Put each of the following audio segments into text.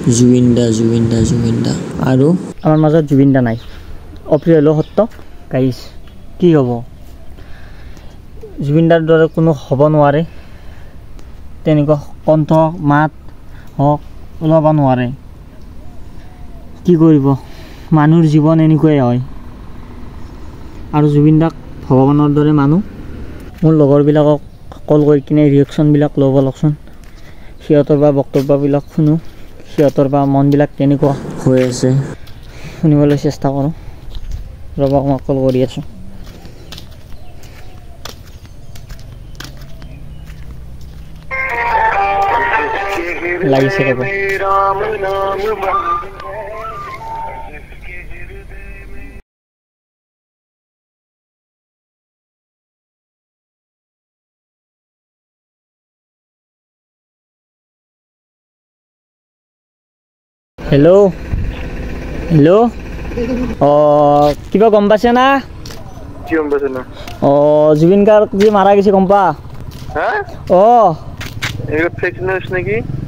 জুবিন দা আৰু আমাৰ মাজত জুবিন দা নাই অপ্ৰিয় হলেও সত্য গাইছ কি হ'ব জুবিন দাৰ দৰে কোনো হ'ব নোৱাৰে তেনেকুৱা কণ্ঠ মাত হওক ওলাব নোৱাৰে কি কৰিব মানুহৰ জীৱন এনেকুৱাই হয় আৰু জুবিন দাক ভগৱানৰ দৰে মানুহ মোৰ লগৰবিলাকক কল কৰি কিনে ৰিয়েকশ্যনবিলাক ল'ব লাগচোন সিহঁতৰ বা বক্তব্যবিলাক শুনো সিহঁতৰ বা মনবিলাক কেনেকুৱা হৈ আছে শুনিবলৈ চেষ্টা কৰোঁ ৰ'ব মই কল কৰি আছোঁ লাগিছে ৰ'ব হেল্ল' কিবা গম পাইছে না জুবিন গাৰ্গ যি মাৰা গৈছে গম পা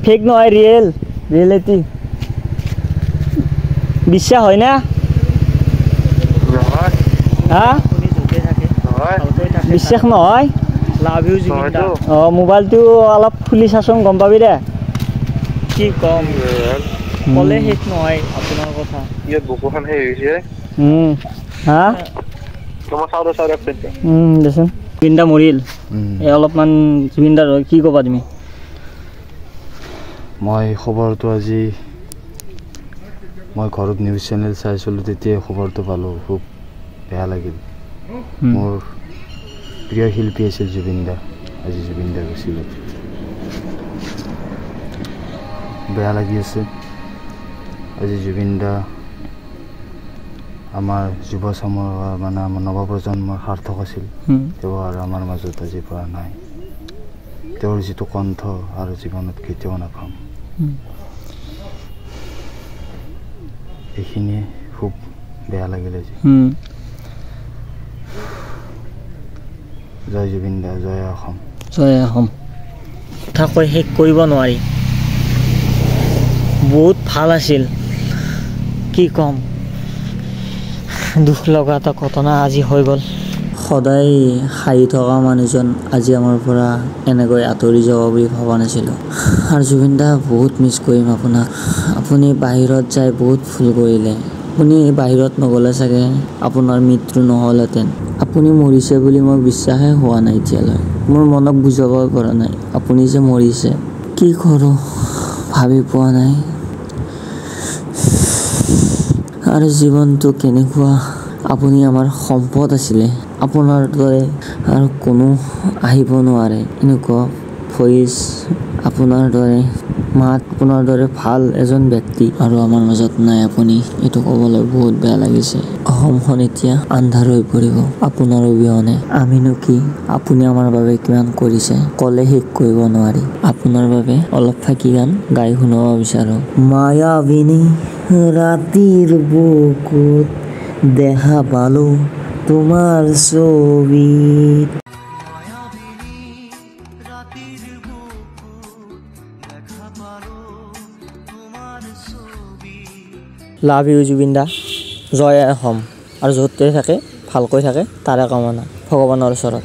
ফেক নহয় ৰিয়েলিটি বিশ্বাস হয় না বিশ্বাস নহয় লাভ ইউ জুবিন দা মোবাইলটো অলপ খুলি চাচোন গম পাবি দে কি কম কলে শেষ নহয় আপোনাৰ কথা ইয়াত বুকুখন সেই হৈছে হা তোমাৰ চাউৰ দেচোন জুবিন দা মৰিল এই অলপমান জুবিন দাৰ কি ক'বা তুমি মই খবৰটো আজি মই ঘৰত নিউজ চেনেল চাইছিলোঁ তেতিয়া খবৰটো পালোঁ খুব বেয়া লাগিল মোৰ প্ৰিয় শিল্পী আছিল জুবিন দা আজি জুবিন দা গৈছিল বেয়া লাগি আছে আজি জুবিন দা আমাৰ যুৱ চামৰ মানে আমাৰ নৱপ্ৰজন্মৰ সাৰ্থক আছিল তেওঁ আৰু আমাৰ মাজত আজি পৰা নাই তেওঁৰ যিটো কণ্ঠ আৰু জীৱনত কেতিয়াও নাপাম এইখিনিয়ে খুব বেয়া লাগিল আজি জয় জুবিন দা জয় অসম কথা কৈ শেষ কৰিব নোৱাৰি বহুত ভাল আছিল কি ক'ম দুখ লগা এটা ঘটনা আজি হৈ গ'ল সদায় হাঁহি থকা মানুহজন আজি আমাৰ পৰা এনেকৈ আঁতৰি যাব বুলি ভবা নাছিলোঁ আৰু জুবিন দা বহুত মিছ কৰিম আপোনাক আপুনি বাহিৰত যাই বহুত ভুল কৰিলে আপুনি বাহিৰত নগ'লে চাগে আপোনাৰ মৃত্যু নহ'লহেঁতেন আপুনি মৰিছে বুলি মই বিশ্বাসেই হোৱা নাই এতিয়ালৈ মোৰ মনক বুজাবই পৰা নাই আপুনি যে মৰিছে কি কৰোঁ ভাবি পোৱা নাই আৰু জীৱনটো কেনেকুৱা আপুনি আমাৰ সম্পদ আছিলে আপোনাৰ দৰে আৰু কোনো আহিব নোৱাৰে এনেকুৱা ভইচ আপোনাৰ দৰে মাত আপোনাৰ দৰে ভাল এজন ব্যক্তি আৰু আমাৰ মাজত নাই আপুনি এইটো ক'বলৈ বহুত বেয়া লাগিছে অসমখন এতিয়া আন্ধাৰ হৈ পৰিব আপোনাৰ অবিহনে আমিনো কি আপুনি আমাৰ বাবে কিমান কৰিছে ক'লে শেষ কৰিব নোৱাৰি আপোনাৰ বাবে অলপ ফাঁকি গান গাই শুনাব বিচাৰোঁ মায়াবিনী ৰাতিৰ বুকুত দেখা পালো তোমাৰ ছবিত লাভ ইউ জুবিন দা জয় অসম আৰু য'তে থাকে ভালকৈ থাকে তাৰে কামনা ভগৱানৰ ওচৰত